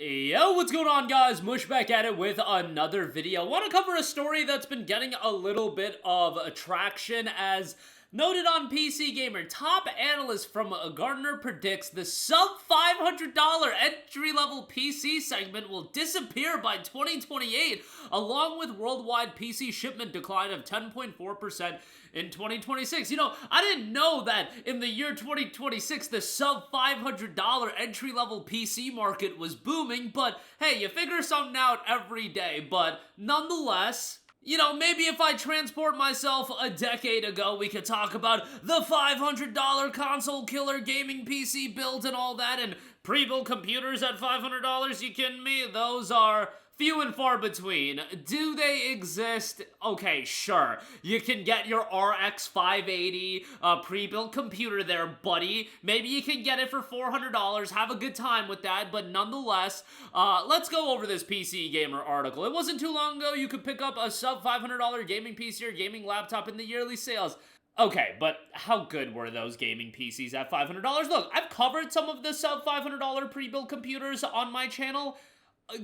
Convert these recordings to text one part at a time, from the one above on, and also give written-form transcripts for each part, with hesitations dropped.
Yo, what's going on, guys? Mush back at it with another video. Want to cover a story that's been getting a little bit of traction as noted on PC Gamer. Top analyst from Gartner predicts the sub $500 entry-level PC segment will disappear by 2028, along with worldwide PC shipment decline of 10.4% in 2026. You know, I didn't know that in the year 2026, the sub $500 entry-level PC market was booming, but hey, you figure something out every day. But nonetheless, you know, maybe if I transport myself a decade ago, we could talk about the $500 console killer gaming PC build and all that, and pre-built computers at $500. You kidding me? Those are few and far between. Do they exist? Okay, sure. You can get your RX 580 pre-built computer there, buddy. Maybe you can get it for $400. Have a good time with that, but nonetheless, let's go over this PC Gamer article. It wasn't too long ago you could pick up a sub $500 gaming PC or gaming laptop in the yearly sales. Okay, but how good were those gaming PCs at $500? Look, I've covered some of the sub $500 pre-built computers on my channel.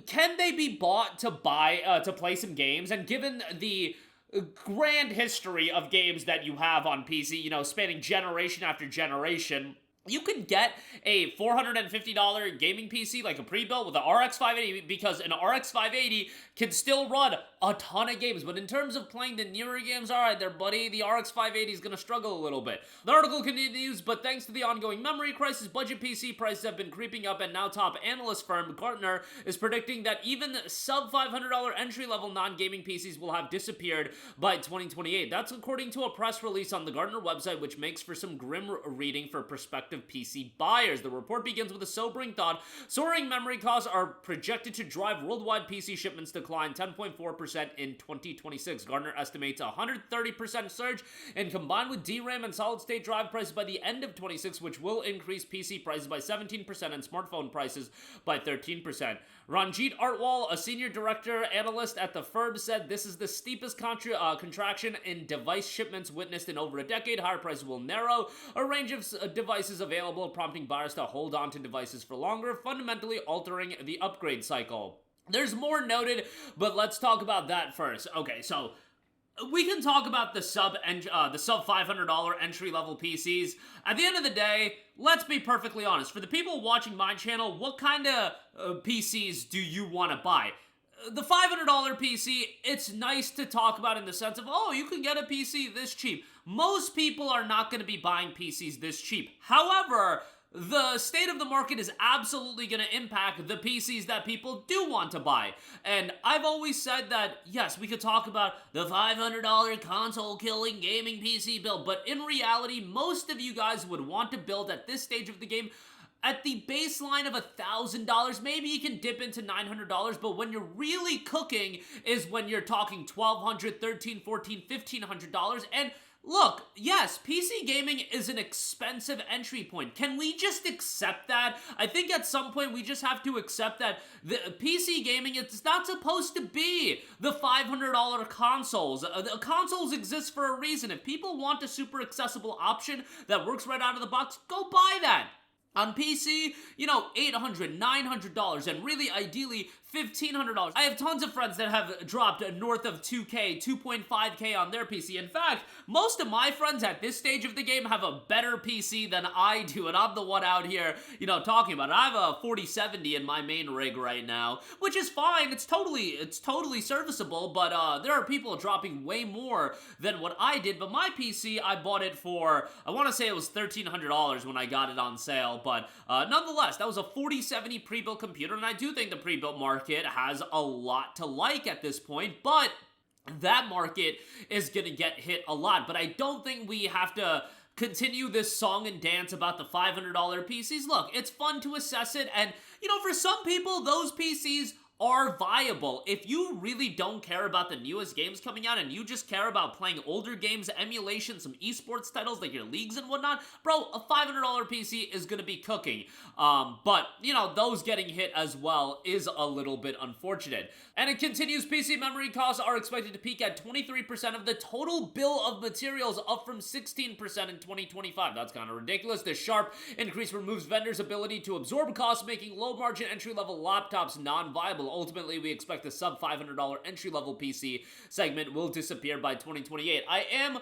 Can they be bought to play some games? And given the grand history of games that you have on PC, you know, spanning generation after generation, you can get a $450 gaming PC, like a pre-built with an RX 580, because an RX 580 can still run a ton of games. But in terms of playing the newer games, alright there, buddy, the RX 580 is going to struggle a little bit. The article continues, but thanks to the ongoing memory crisis, budget PC prices have been creeping up, and now top analyst firm Gartner is predicting that even sub $500 entry-level non-gaming PCs will have disappeared by 2028. That's according to a press release on the Gartner website, which makes for some grim reading for prospective PC buyers. The report begins with a sobering thought. Soaring memory costs are projected to drive worldwide PC shipments decline 10.4% in 2026. Gartner estimates a 130% surge, and combined with DRAM and solid-state drive prices by the end of 26, which will increase PC prices by 17% and smartphone prices by 13%. Ranjit Artwal, a senior director analyst at the firm, said this is the steepest contraction in device shipments witnessed in over a decade. Higher prices will narrow a range of devices available, prompting buyers to hold on to devices for longer, fundamentally altering the upgrade cycle. There's more noted, but let's talk about that first. Okay, so we can talk about the sub $500 entry-level PCs. At the end of the day, let's be perfectly honest. For the people watching my channel, what kind of PCs do you want to buy? The $500 PC, it's nice to talk about in the sense of, oh, you can get a PC this cheap. Most people are not going to be buying PCs this cheap. However, the state of the market is absolutely going to impact the PCs that people do want to buy. And I've always said that, yes, we could talk about the $500 console-killing gaming PC build, but in reality, most of you guys would want to build at this stage of the game at the baseline of $1,000. Maybe you can dip into $900, but when you're really cooking is when you're talking $1,200, $1,300, $1,400, $1,500, and look, yes, PC gaming is an expensive entry point. Can we just accept that? I think at some point we just have to accept that the PC gaming, it's not supposed to be the $500 consoles. The consoles exist for a reason. If people want a super accessible option that works right out of the box, go buy that. On PC, you know, $800, $900, and really ideally $1,500. I have tons of friends that have dropped north of 2K, 2.5K on their PC. In fact, most of my friends at this stage of the game have a better PC than I do, and I'm the one out here, you know, talking about it. I have a 4070 in my main rig right now, which is fine. It's totally serviceable, but there are people dropping way more than what I did. But my PC, I bought it for, I want to say it was $1,300 when I got it on sale, but nonetheless, that was a 4070 pre-built computer, and I do think the pre-built market has a lot to like at this point, but that market is gonna get hit a lot. But I don't think we have to continue this song and dance about the $500 PCs. Look, it's fun to assess it, and you know, for some people, those PCs are viable. If you really don't care about the newest games coming out and you just care about playing older games, emulation, some esports titles like your leagues and whatnot, bro, a $500 PC is gonna be cooking. But, you know, those getting hit as well is a little bit unfortunate. And it continues, PC memory costs are expected to peak at 23% of the total bill of materials, up from 16% in 2025. That's kind of ridiculous. This sharp increase removes vendors' ability to absorb costs, making low-margin entry-level laptops non-viable. Ultimately, we expect the sub-$500 entry-level PC segment will disappear by 2028. I am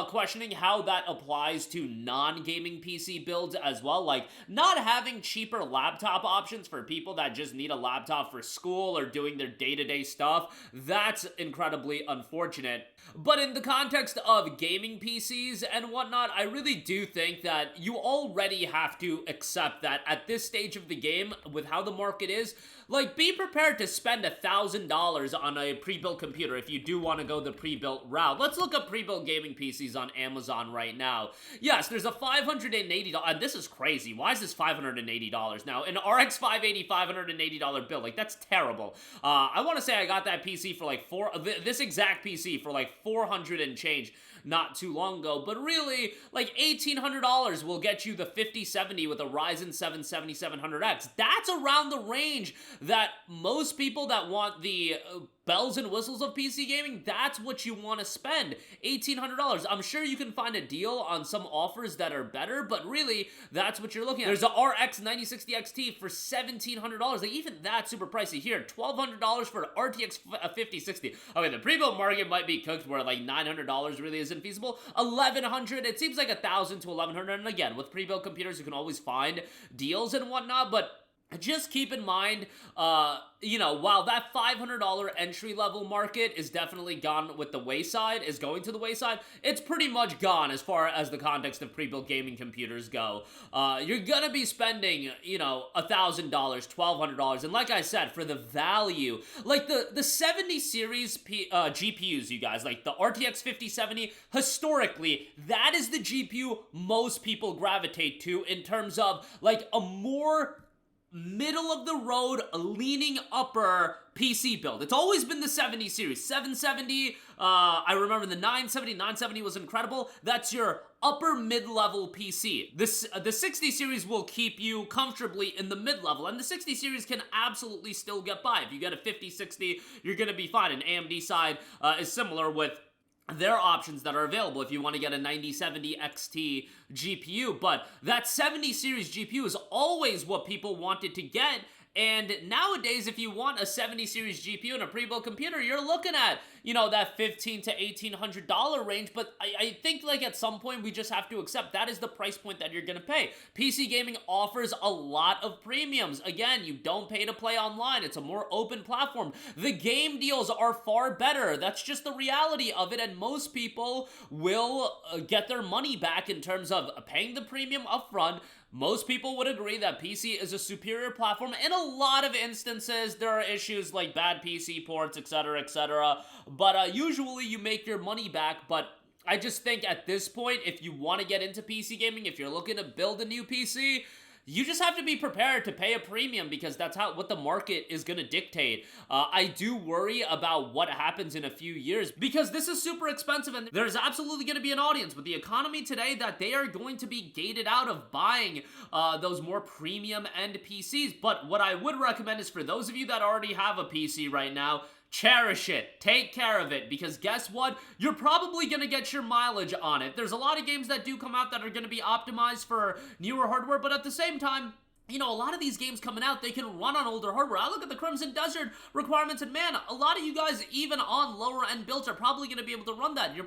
questioning how that applies to non-gaming PC builds as well. Like, not having cheaper laptop options for people that just need a laptop for school or doing their day-to-day stuff, that's incredibly unfortunate. But in the context of gaming PCs and whatnot, I really do think that you already have to accept that at this stage of the game, with how the market is, like, be prepared to spend $1,000 on a pre-built computer if you do want to go the pre-built route. Let's look up pre-built gaming PCs on Amazon right now. Yes, there's a $580, and this is crazy. Why is this $580 now? An RX 580 $580 build, like, that's terrible. I want to say I got that PC for like this exact PC for like 400 and change not too long ago, but really, like, $1,800 will get you the 5070 with a Ryzen 7 7700X. That's around the range that most people that want the bells and whistles of PC gaming, that's what you want to spend. $1,800. I'm sure you can find a deal on some offers that are better, but really, that's what you're looking at. There's a RX 9060 XT for $1,700. Like, even that's super pricey. Here, $1,200 for an RTX 5060. Okay, the pre-built market might be cooked where, like, $900 really isn't feasible. $1,100, it seems like $1,000 to $1,100. And again, with pre-built computers, you can always find deals and whatnot, but just keep in mind, you know, while that $500 entry-level market is definitely gone with the wayside, is going to the wayside, it's pretty much gone as far as the context of pre-built gaming computers go. You're gonna be spending, you know, $1,000, $1,200, and like I said, for the value, like the 70 series GPUs, you guys, like the RTX 5070, historically, that is the GPU most people gravitate to in terms of, like, a more middle of the road, leaning upper PC build. It's always been the 70 series. 770, I remember the 970 was incredible. That's your upper mid-level PC. The 60 series will keep you comfortably in the mid-level, and the 60 series can absolutely still get by. If you get a 5060, you're gonna be fine. And AMD side is similar with their options that are available if you want to get a 9070 XT GPU, but that 70 series GPU is always what people wanted to get. And nowadays, if you want a 70 series GPU and a pre-built computer, you're looking at, you know, that $1,500 to $1,800 range. But I think, like, at some point, we just have to accept that is the price point that you're gonna pay. PC gaming offers a lot of premiums. Again, you don't pay to play online. It's a more open platform. The game deals are far better. That's just the reality of it. And most people will get their money back in terms of paying the premium upfront. Most people would agree that PC is a superior platform. In a lot of instances, there are issues like bad PC ports, etc., but usually you make your money back. But I just think at this point, if you want to get into PC gaming, if you're looking to build a new PC, you just have to be prepared to pay a premium, because that's what the market is going to dictate. I do worry about what happens in a few years, because this is super expensive, and there's absolutely going to be an audience with the economy today that they are going to be gated out of buying those more premium end PCs. But what I would recommend is, for those of you that already have a PC right now, cherish it. Take care of it, because guess what? You're probably going to get your mileage on it. There's a lot of games that do come out that are going to be optimized for newer hardware, but at the same time, you know, a lot of these games coming out, they can run on older hardware. I look at the Crimson Desert requirements, and man, a lot of you guys, even on lower end builds, are probably going to be able to run that. You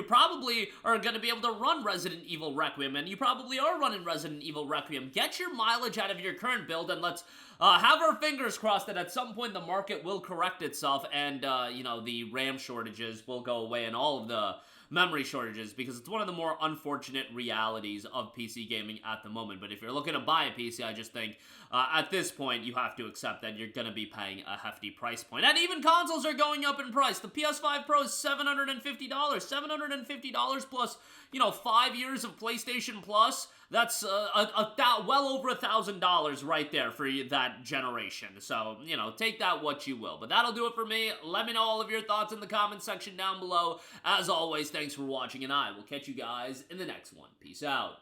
probably are going to be able to run Resident Evil Requiem, and you probably are running Resident Evil Requiem. Get your mileage out of your current build, and let's have our fingers crossed that at some point the market will correct itself, and you know, the RAM shortages will go away, and all of the memory shortages, because it's one of the more unfortunate realities of PC gaming at the moment. But if you're looking to buy a PC, I just think at this point you have to accept that you're going to be paying a hefty price point. And even consoles are going up in price. The PS5 Pro is $750. $750 plus, you know, 5 years of PlayStation Plus. that's well over $1,000 right there for that generation. So, you know, take that what you will. But that'll do it for me. Let me know all of your thoughts in the comment section down below. As always, thanks for watching, and I will catch you guys in the next one. Peace out.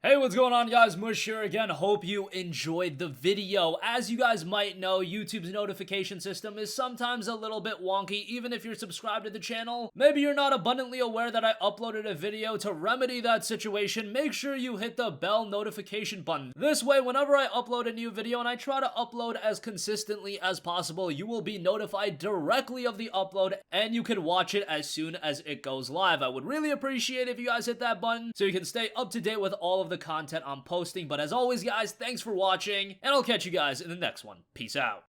Hey, what's going on, guys? Mush here again. Hope you enjoyed the video. As you guys might know, YouTube's notification system is sometimes a little bit wonky, even if you're subscribed to the channel. Maybe you're not abundantly aware that I uploaded a video. To remedy that situation, make sure you hit the bell notification button. This way, whenever I upload a new video, and I try to upload as consistently as possible, you will be notified directly of the upload, and you can watch it as soon as it goes live. I would really appreciate if you guys hit that button so you can stay up to date with all of the content I'm posting. But as always, guys, thanks for watching, and I'll catch you guys in the next one. Peace out.